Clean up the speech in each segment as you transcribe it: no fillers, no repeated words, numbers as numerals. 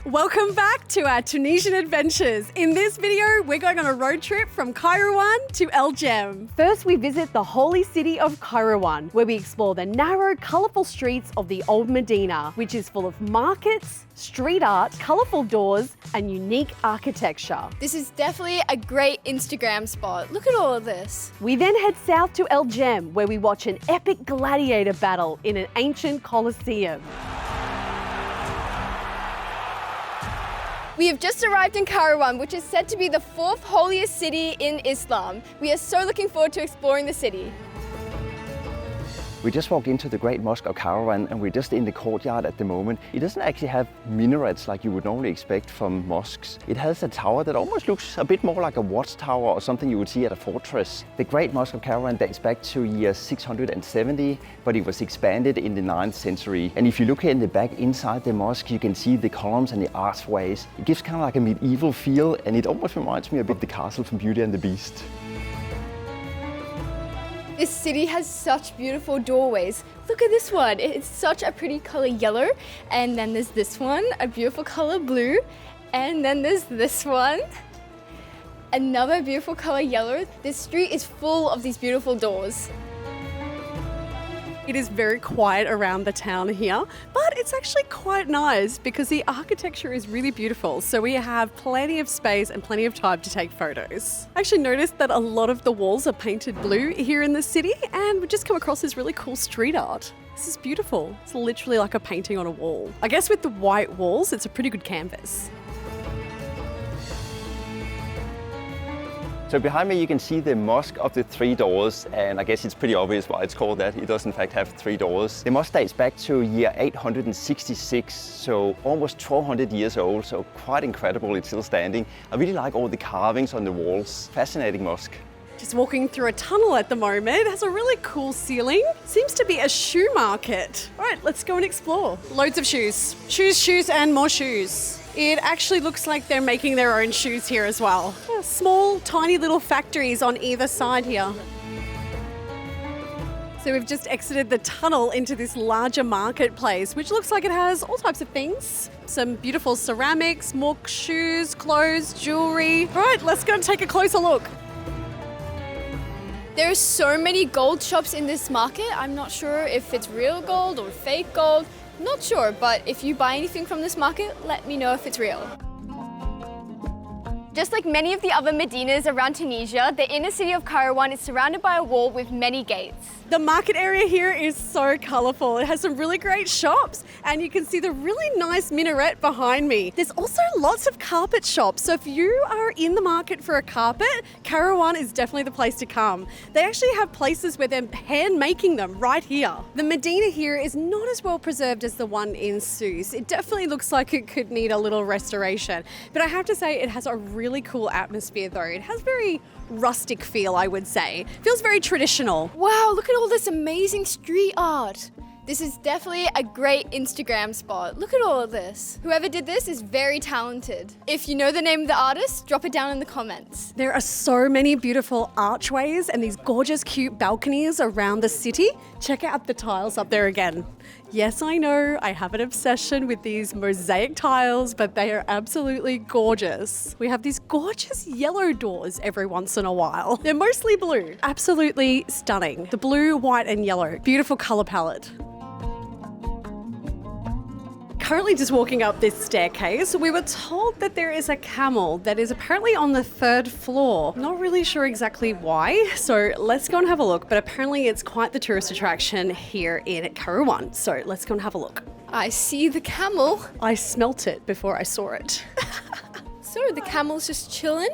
Welcome back to our Tunisian adventures. In this video, we're going on a road trip from Kairouan to ElJem. First, we visit the holy city of Kairouan, where we explore the narrow, colourful streets of the old Medina, which is full of markets, street art, colourful doors, and unique architecture. This is definitely a great Instagram spot. Look at all of this. We then head south to ElJem, where we watch an epic gladiator battle in an ancient coliseum. We have just arrived in Kairouan, which is said to be the fourth holiest city in Islam. We are so looking forward to exploring the city. We just walked into the Great Mosque of Kairouan and we're just in the courtyard at the moment. It doesn't actually have minarets like you would normally expect from mosques. It has a tower that almost looks a bit more like a watchtower or something you would see at a fortress. The Great Mosque of Kairouan dates back to year 670, but it was expanded in the 9th century. And if you look here in the back inside the mosque, you can see the columns and the archways. It gives kind of like a medieval feel, and it almost reminds me a bit of the castle from Beauty and the Beast. This city has such beautiful doorways. Look at this one. It's such a pretty color yellow. And then there's this one, a beautiful color blue. And then there's this one, another beautiful color yellow. This street is full of these beautiful doors. It is very quiet around the town here, but it's actually quite nice because the architecture is really beautiful. So we have plenty of space and plenty of time to take photos. I actually noticed that a lot of the walls are painted blue here in the city, and we just come across this really cool street art. This is beautiful. It's literally like a painting on a wall. I guess with the white walls, it's a pretty good canvas. So behind me you can see the Mosque of the Three Doors, and I guess it's pretty obvious why it's called that. It does in fact have 3 doors. The mosque dates back to year 866, so almost 1200 years old, so quite incredible it's still standing. I really like all the carvings on the walls. Fascinating mosque. Just walking through a tunnel at the moment. It has a really cool ceiling. Seems to be a shoe market. All right, let's go and explore. Loads of shoes. Shoes, and more shoes. It actually looks like they're making their own shoes here as well. Small, tiny little factories on either side here. So we've just exited the tunnel into this larger marketplace, which looks like it has all types of things. Some beautiful ceramics, more shoes, clothes, jewelry. All right, let's go and take a closer look. There are so many gold shops in this market. I'm not sure if it's real gold or fake gold. Not sure, but if you buy anything from this market, let me know if it's real. Just like many of the other Medinas around Tunisia, the inner city of Kairouan is surrounded by a wall with many gates. The market area here is so colourful. It has some really great shops, and you can see the really nice minaret behind me. There's also lots of carpet shops, so if you are in the market for a carpet, Kairouan is definitely the place to come. They actually have places where they're hand making them right here. The Medina here is not as well preserved as the one in Sousse. It definitely looks like it could need a little restoration, but I have to say it has a really cool atmosphere though. It has very rustic feel, I would say. Feels very traditional. Wow, look at all this amazing street art. This is definitely a great Instagram spot. Look at all of this. Whoever did this is very talented. If you know the name of the artist, drop it down in the comments. There are so many beautiful archways and these gorgeous cute balconies around the city. Check out the tiles up there again. Yes, I know, I have an obsession with these mosaic tiles, but they are absolutely gorgeous. We have these gorgeous yellow doors every once in a while. They're mostly blue. Absolutely stunning. The blue, white and yellow. Beautiful colour palette. Currently just walking up this staircase. We were told that there is a camel that is apparently on the 3rd floor. Not really sure exactly why, so let's go and have a look. But apparently it's quite the tourist attraction here in Kairouan. So let's go and have a look. I see the camel. I smelt it before I saw it. So the camel's just chilling?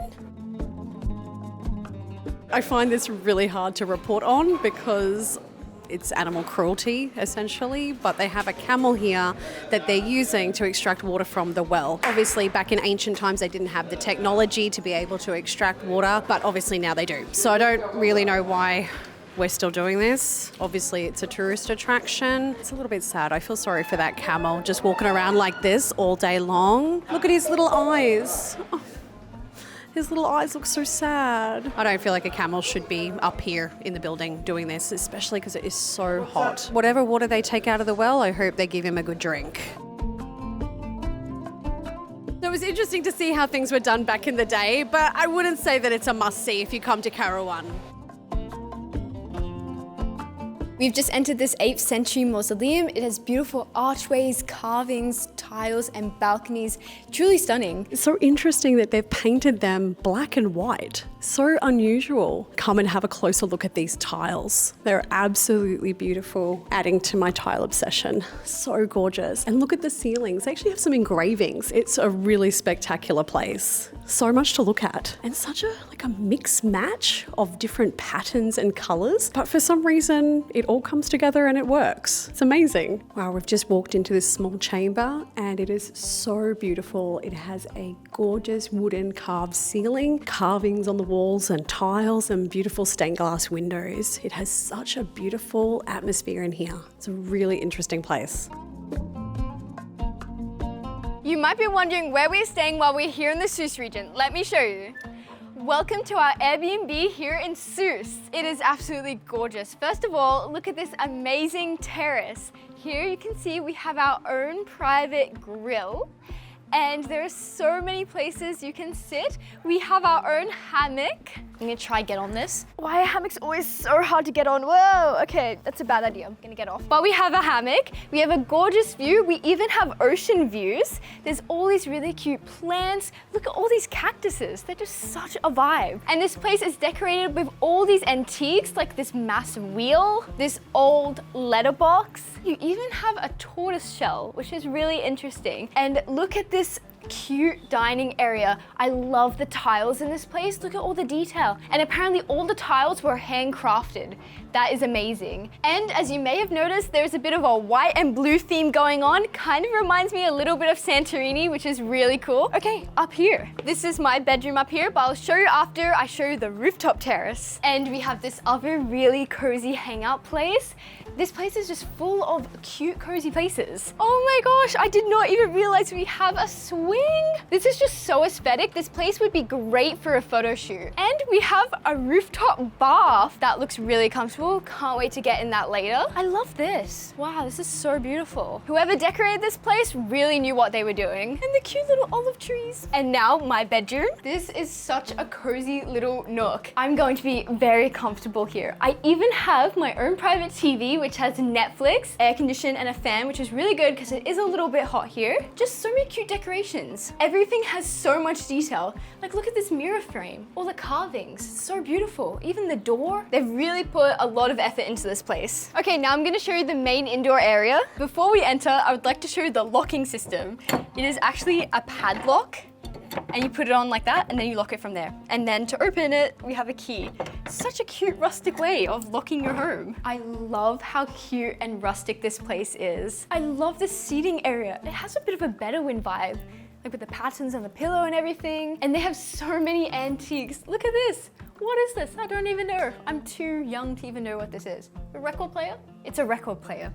I find this really hard to report on because it's animal cruelty, essentially, but they have a camel here that they're using to extract water from the well. Obviously, back in ancient times, they didn't have the technology to be able to extract water, but obviously now they do. So I don't really know why we're still doing this. Obviously, it's a tourist attraction. It's a little bit sad. I feel sorry for that camel just walking around like this all day long. Look at his little eyes. Oh. His little eyes look so sad. I don't feel like a camel should be up here in the building doing this, especially because it is so hot. Whatever water they take out of the well, I hope they give him a good drink. was interesting to see how things were done back in the day, but I wouldn't say that it's a must-see if you come to Kairouan. We've just entered this 8th century mausoleum. It has beautiful archways, carvings, tiles, and balconies. Truly stunning. It's so interesting that they've painted them black and white. So unusual. Come and have a closer look at these tiles. They're absolutely beautiful, adding to my tile obsession. So gorgeous. And look at the ceilings. They actually have some engravings. It's a really spectacular place. So much to look at. And such a mix match of different patterns and colors. But for some reason, it all comes together and it works. It's amazing. Wow, we've just walked into this small chamber and it is so beautiful. It has a gorgeous wooden carved ceiling, carvings on the walls and tiles and beautiful stained glass windows. It has such a beautiful atmosphere in here. It's a really interesting place. You might be wondering where we're staying while we're here in the Sousse region. Let me show you. Welcome to our Airbnb here in Sousse. It is absolutely gorgeous. First of all, look at this amazing terrace. Here you can see we have our own private grill. And there are so many places you can sit. We have our own hammock. I'm gonna try get on this. Why are hammocks always so hard to get on? Whoa, okay, that's a bad idea. I'm gonna get off. But we have a hammock. We have a gorgeous view. We even have ocean views. There's all these really cute plants. Look at all these cactuses. They're just such a vibe. And this place is decorated with all these antiques, like this massive wheel, this old letterbox. You even have a tortoise shell, which is really interesting. And look at this cute dining area. I love the tiles in this place. Look at all the detail. And apparently all the tiles were handcrafted. That is amazing. And as you may have noticed, there's a bit of a white and blue theme going on. Kind of reminds me a little bit of Santorini, which is really cool. Okay, up here. This is my bedroom up here, but I'll show you after I show you the rooftop terrace. And we have this other really cozy hangout place. This place is just full of cute, cozy places. Oh my gosh, I did not even realize we have a swing. This is just so aesthetic. This place would be great for a photo shoot. And we have a rooftop bath that looks really comfortable. Can't wait to get in that later. I love this. Wow, this is so beautiful. Whoever decorated this place really knew what they were doing. And the cute little olive trees. And now my bedroom. This is such a cozy little nook. I'm going to be very comfortable here. I even have my own private TV, which has Netflix, air condition, and a fan, which is really good because it is a little bit hot here. Just so many cute decorations. Everything has so much detail. Like, look at this mirror frame. All the carvings, so beautiful. Even the door. They've really put a lot of effort into this place. Okay, now I'm gonna show you the main indoor area. Before we enter, I would like to show you the locking system. It is actually a padlock. And you put it on like that, and then you lock it from there. And then to open it, we have a key. Such a cute rustic way of locking your home. I love how cute and rustic this place is. I love the seating area. It has a bit of a Bedouin vibe, like with the patterns on the pillow and everything. And they have so many antiques. Look at this. What is this? I don't even know. I'm too young to even know what this is. A record player? It's a record player.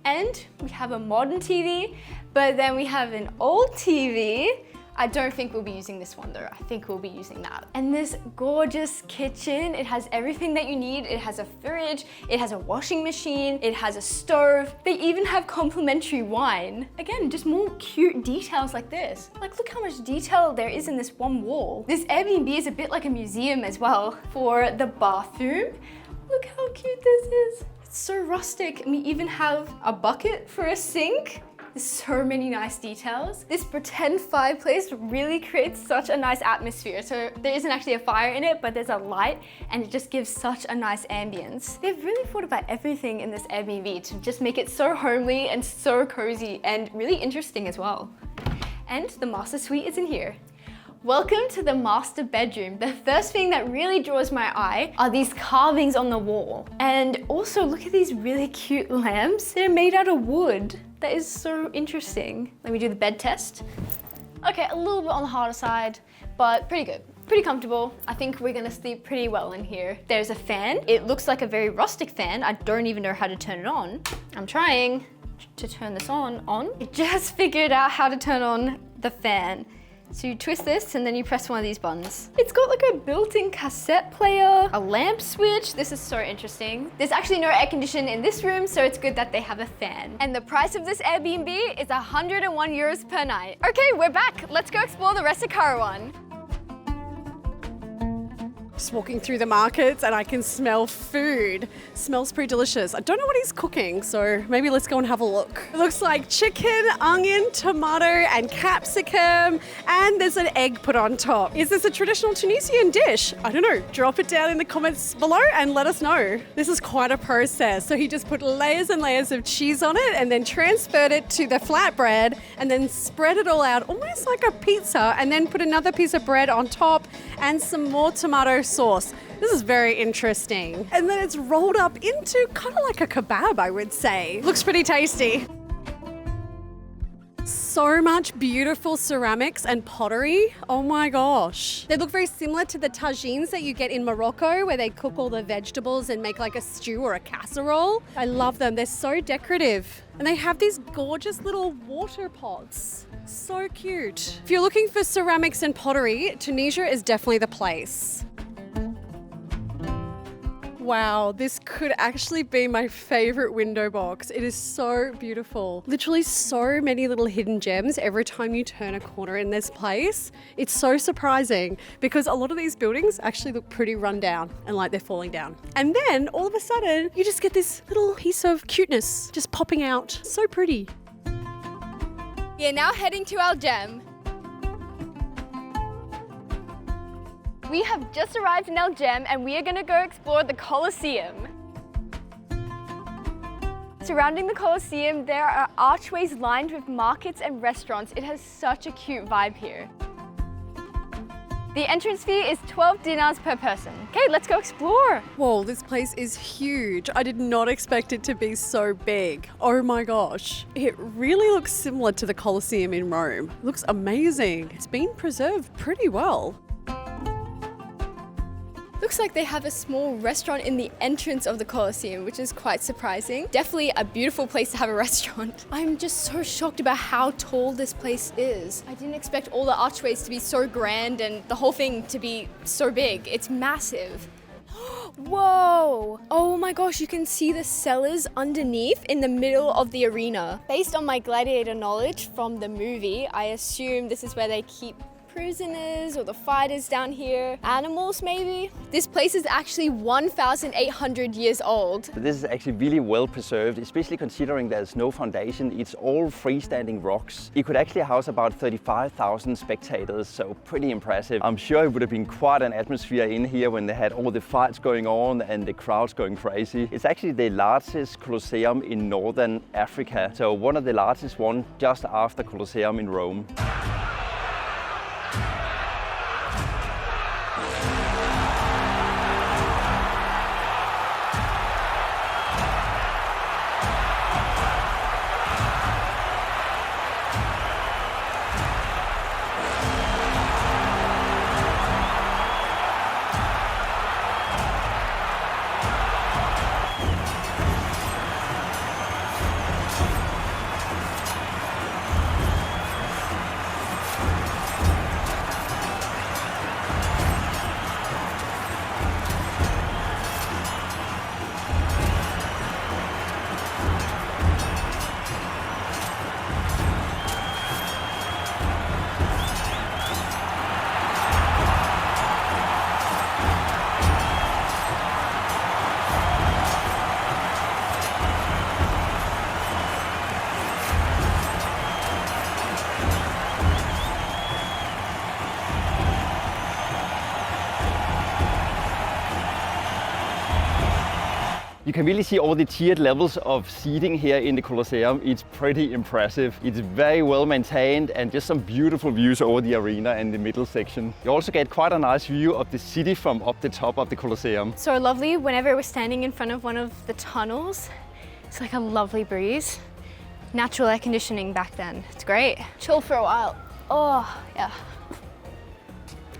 And we have a modern TV, but then we have an old TV. I don't think we'll be using this one though. I think we'll be using that. And this gorgeous kitchen, it has everything that you need. It has a fridge, it has a washing machine, it has a stove. They even have complimentary wine. Again, just more cute details like this. Like, look how much detail there is in this one wall. This Airbnb is a bit like a museum as well. For the bathroom, look how cute this is. It's so rustic. And we even have a bucket for a sink. There's so many nice details. This pretend fireplace really creates such a nice atmosphere. So there isn't actually a fire in it, but there's a light and it just gives such a nice ambience. They've really thought about everything in this Airbnb to just make it so homely and so cozy and really interesting as well. And the master suite is in here. Welcome to the master bedroom. The first thing that really draws my eye are these carvings on the wall. And also look at these really cute lamps. They're made out of wood. That is so interesting. Let me do the bed test. Okay, a little bit on the harder side, but pretty good. Pretty comfortable. I think we're gonna sleep pretty well in here. There's a fan. It looks like a very rustic fan. I don't even know how to turn it on. I'm trying to turn this on. I just figured out how to turn on the fan. So you twist this and then you press one of these buttons. It's got like a built-in cassette player, a lamp switch. This is so interesting. There's actually no air conditioning in this room, so it's good that they have a fan. And the price of this Airbnb is 101 euros per night. Okay, we're back. Let's go explore the rest of Kairouan. Just walking through the markets and I can smell food. Smells pretty delicious. I don't know what he's cooking, so maybe let's go and have a look. It looks like chicken, onion, tomato, and capsicum, and there's an egg put on top. Is this a traditional Tunisian dish? I don't know. Drop it down in the comments below and let us know. This is quite a process. So he just put layers and layers of cheese on it and then transferred it to the flatbread and then spread it all out almost like a pizza and then put another piece of bread on top and some more tomato sauce. This is very interesting. And then it's rolled up into kind of like a kebab, I would say. Looks pretty tasty. So much beautiful ceramics and pottery. Oh my gosh. They look very similar to the tagines that you get in Morocco where they cook all the vegetables and make like a stew or a casserole. I love them. They're so decorative. And they have these gorgeous little water pots. So cute. If you're looking for ceramics and pottery, Tunisia is definitely the place. Wow, this could actually be my favorite window box. It is so beautiful. Literally so many little hidden gems every time you turn a corner in this place. It's so surprising because a lot of these buildings actually look pretty run down and like they're falling down. And then all of a sudden, you just get this little piece of cuteness just popping out. So pretty. We are now heading to ElJem. We have just arrived in ElJem and we are going to go explore the coliseum. Surrounding the coliseum, there are archways lined with markets and restaurants. It has such a cute vibe here. The entrance fee is 12 dinars per person. Okay, let's go explore. Whoa, this place is huge. I did not expect it to be so big. Oh my gosh. It really looks similar to the Coliseum in Rome. Looks amazing. It's been preserved pretty well. Looks like they have a small restaurant in the entrance of the Coliseum, which is quite surprising. Definitely a beautiful place to have a restaurant. I'm just so shocked about how tall this place is. I didn't expect all the archways to be so grand and the whole thing to be so big. It's massive. Whoa! Oh my gosh, you can see the cellars underneath in the middle of the arena. Based on my gladiator knowledge from the movie, I assume this is where they keep prisoners or the fighters down here. Animals, maybe? This place is actually 1,800 years old. This is actually really well preserved, especially considering there's no foundation. It's all freestanding rocks. It could actually house about 35,000 spectators, so pretty impressive. I'm sure it would have been quite an atmosphere in here when they had all the fights going on and the crowds going crazy. It's actually the largest coliseum in northern Africa, so one of the largest ones just after Colosseum in Rome. You can really see all the tiered levels of seating here in the Colosseum. It's pretty impressive. It's very well maintained and just some beautiful views over the arena and the middle section. You also get quite a nice view of the city from up the top of the Colosseum. So lovely. Whenever we're standing in front of one of the tunnels, it's like a lovely breeze. Natural air conditioning back then. It's great. Chill for a while. Oh, yeah.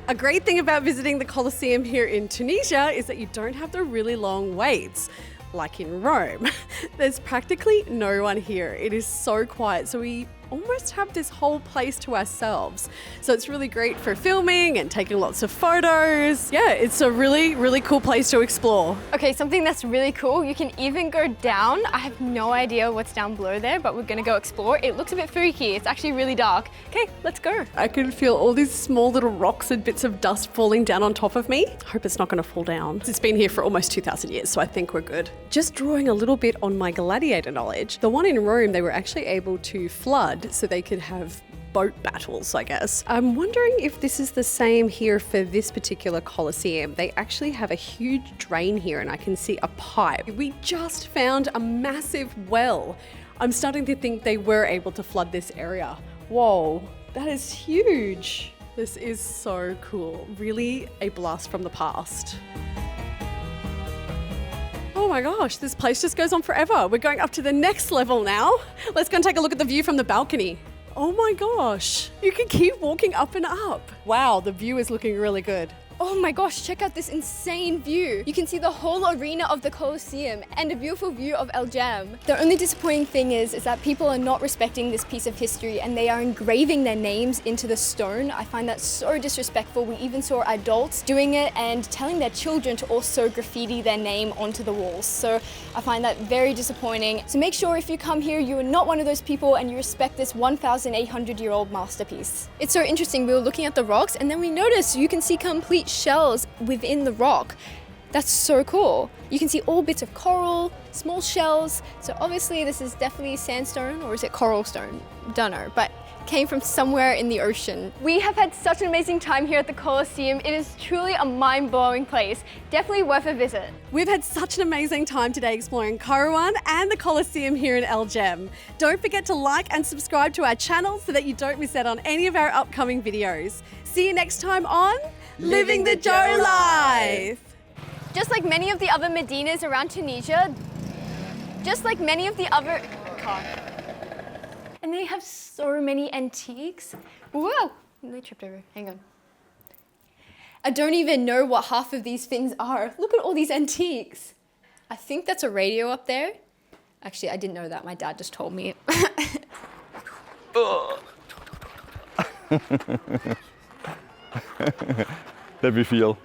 A great thing about visiting the Colosseum here in Tunisia is that you don't have the really long waits. Like in Rome, there's practically no one here. It is so quiet. So we almost have this whole place to ourselves. So it's really great for filming and taking lots of photos. Yeah, it's a really, really cool place to explore. Okay, something that's really cool, you can even go down. I have no idea what's down below there, but we're gonna go explore. It looks a bit freaky. It's actually really dark. Okay, let's go. I can feel all these small little rocks and bits of dust falling down on top of me. I hope it's not going to fall down. It's been here for almost 2,000 years, so I think we're good. Just drawing a little bit on my gladiator knowledge. The one in Rome, they were actually able to flood so they could have boat battles, I guess. I'm wondering if this is the same here for this particular coliseum. They actually have a huge drain here and I can see a pipe. We just found a massive well. I'm starting to think they were able to flood this area. Whoa, that is huge. This is so cool. Really a blast from the past. Oh my gosh, this place just goes on forever. We're going up to the next level now. Let's go and take a look at the view from the balcony. Oh my gosh, you can keep walking up and up. Wow, the view is looking really good. Oh my gosh, check out this insane view. You can see the whole arena of the Coliseum and a beautiful view of ElJem. The only disappointing thing is that people are not respecting this piece of history and they are engraving their names into the stone. I find that so disrespectful. We even saw adults doing it and telling their children to also graffiti their name onto the walls. So I find that very disappointing. So make sure if you come here, you are not one of those people and you respect this 1,800-year-old masterpiece. It's so interesting. We were looking at the rocks and then we noticed you can see complete shells within the rock. That's so cool. You can see all bits of coral, small shells. So obviously this is definitely sandstone, or is it coral stone? Don't know, but came from somewhere in the ocean. We have had such an amazing time here at the Coliseum. It is truly a mind-blowing place. Definitely worth a visit. We've had such an amazing time today exploring Kairouan and the Coliseum here in ElJem. Don't forget to like and subscribe to our channel so that you don't miss out on any of our upcoming videos. See you next time on Living the Joe Life. Just like many of the other medinas around Tunisia, and they have so many antiques. Whoa, they tripped over, hang on. I don't even know what half of these things are. Look at all these antiques. I think that's a radio up there. Actually, I didn't know that, my dad just told me. Let me feel.